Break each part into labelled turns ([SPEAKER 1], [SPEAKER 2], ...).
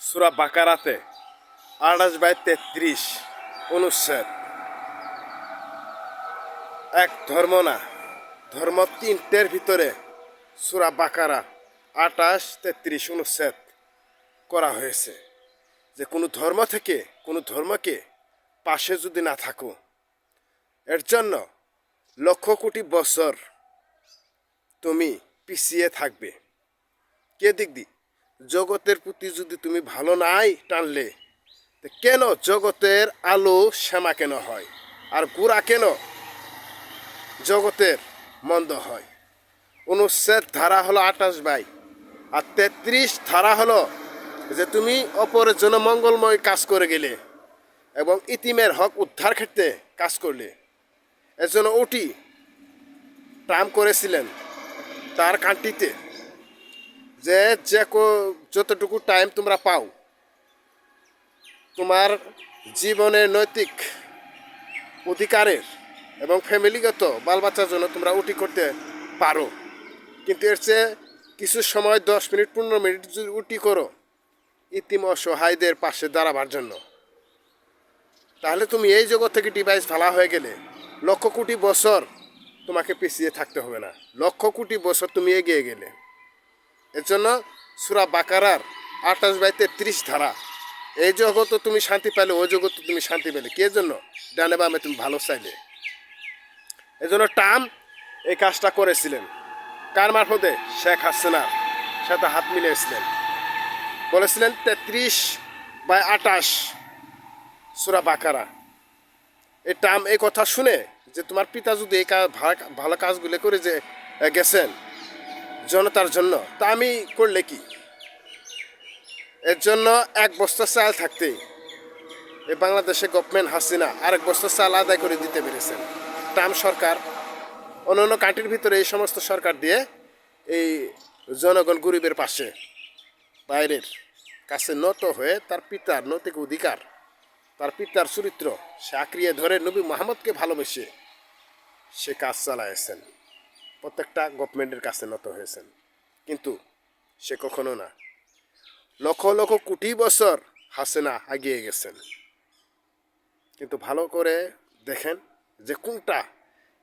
[SPEAKER 1] সূরা বাকারাতে 28/33 অনুচ্ছেদ। এক ধর্ম না, ধর্ম তিনটের ভিতরে সূরা বাকারা 28-33 অনুচ্ছেদ করা হয়েছে যে কোনো ধর্ম থেকে কোনো ধর্মকে পাশে যদি না থাকো, এর জন্য লক্ষ কোটি বছর তুমি পিছিয়ে থাকবে। কে দিক দি জগতের প্রতি যদি তুমি ভালো নাই টানলে, কেন জগতের আলো শ্যামা কেন হয় আর গোড়া কেন জগতের মন্দ হয়? অনুচ্ছেদ ধারা হলো 28 আর 33 ধারা হলো যে তুমি অপরের জন্য মঙ্গলময় কাজ করে গেলে এবং ইতিমের হক উদ্ধার ক্ষেত্রে কাজ করলে। এর জন্য ওটি ট্রাম্প করেছিলেন তার কান্ট্রিতে যে যতটুকু টাইম তোমরা পাও তোমার জীবনের নৈতিক অধিকারের এবং ফ্যামিলিগত বাল বাচ্চার জন্য তোমরা ওটি করতে পারো, কিন্তু এর চেয়ে কিছু সময় 10 মিনিট 15 মিনিট যদি ওটি করো ইতিম অসহায়দের পাশে দাঁড়াবার জন্য, তাহলে তুমি এই জগৎ থেকে ডিভাইস ফেলা হয়ে গেলে লক্ষ কোটি বছর তোমাকে পিছিয়ে থাকতে হবে না, লক্ষ কোটি বছর তুমি এগিয়ে গেলে। এর জন্য সূরা বাকারার 28/33 ধারা, এই জগৎ তুমি শান্তি পেলে ওই জগৎ তুমি শান্তি পেলে, কে জন্য? ডানে বামে তুমি ভালো চাইলে। এই জন্য ট্রাম্প এই কাজটা করেছিলেন কার মারফতে? শেখ হাসিনার সাথে হাত মিলিয়েছিলেন, বলেছিলেন 33/28 সূরা বাকারা। এই ট্রাম্প এই কথা শুনে যে তোমার পিতা যদি এই ভালো কাজগুলো করে যে গেছেন জনতার জন্য, তা আমি করলে কি? এর জন্য 1 বস্তা চাল থাকতেই এই বাংলাদেশে গভর্নমেন্ট হাসিনা আরেক বস্তা চাল আদায় করে দিতে পেরেছেন। ট্রাম্প সরকার অন্যান্য কান্ট্রির ভিতরে এই সমস্ত সরকার দিয়ে এই জনগণ গরিবের পাশে বাইরের কাছে নত হয়ে তার পিতার নৈতিক অধিকার, তার পিতার চরিত্র সে আঁকড়িয়ে ধরে নবী মুহাম্মদকে ভালোবেসে সে কাজ চালাইছেন, প্রত্যেকটা গভর্নমেন্টের কাছে নত হয়েছেন। কিন্তু সে কখনো না, লক্ষ লক্ষ কোটি বছর হাসিনা এগিয়ে গেছেন। কিন্তু ভালো করে দেখেন যে কোনটা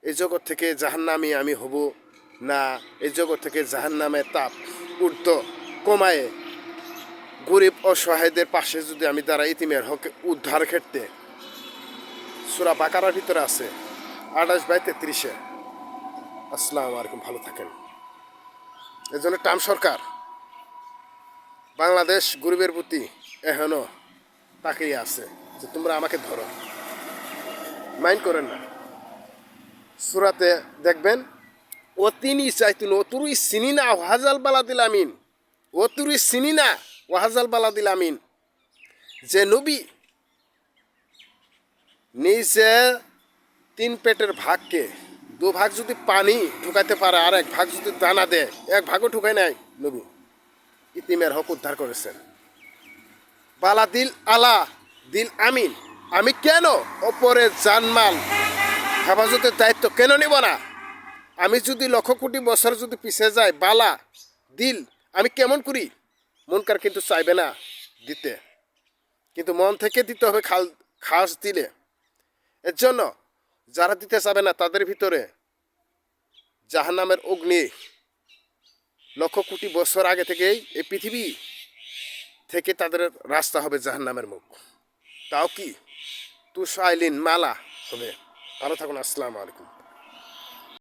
[SPEAKER 1] এই জগৎ থেকে জাহান্নামী আমি হব না, এই জগৎ থেকে জাহান্নামের তাপ ঊর্ধ্ব কমায়ে গরিব অসহায়দের পাশে যদি আমি দাঁড়াই ইতিমের হক উদ্ধার ক্ষেত্রে। সূরা বাকারার ভিতরে আছে 28/33। আসসালামু আলাইকুম, ভালো থাকেন। এই জন্য ট্রাম্প সরকার বাংলাদেশ গরিবের প্রতি এখনো তাকিয়ে আছে যে তোমরা আমাকে ধরো, মাইন্ড করেন না। সূরাতে দেখবেন ও তিনি চাইতুন ও তুরুই চিনি না ওয়াহাজাল বালাদিল আমিন, ও তুরুই চিনি না ওয়াহাজাল বালাদিল আমিন, যে নবী নিজে 3 পেটের ভাগকে 2 ভাগ যদি পানি ঢুকাইতে পারে আর 1 ভাগ যদি দানা দেয়, 1 ভাগও ঢুকায় নাই নবী, ইতিমের হক উদ্ধার করেছেন। বালাদিল আলা দিল আমিন, আমি কেন অপরের জানমাল হেফাজতের দায়িত্ব কেন নিব না? আমি যদি লক্ষ কোটি বছর যদি পিছিয়ে যাই, বালা দিল আমি কেমন করি? মনকার কিন্তু চাইবে না দিতে, কিন্তু মন থেকে দিতে হবে খাস দিলে। এর জন্য যারা দিতে চাবে না তাদের ভিতরে জাহান্নামের অগ্নি লক্ষ কোটি বছর আগে থেকেই এই পৃথিবী থেকে তাদের রাস্তা হবে জাহান্নামের মুখ। তাও কি তুষাইলিন মালা হবে। ভালো থাকুন, আসসালামু আলাইকুম।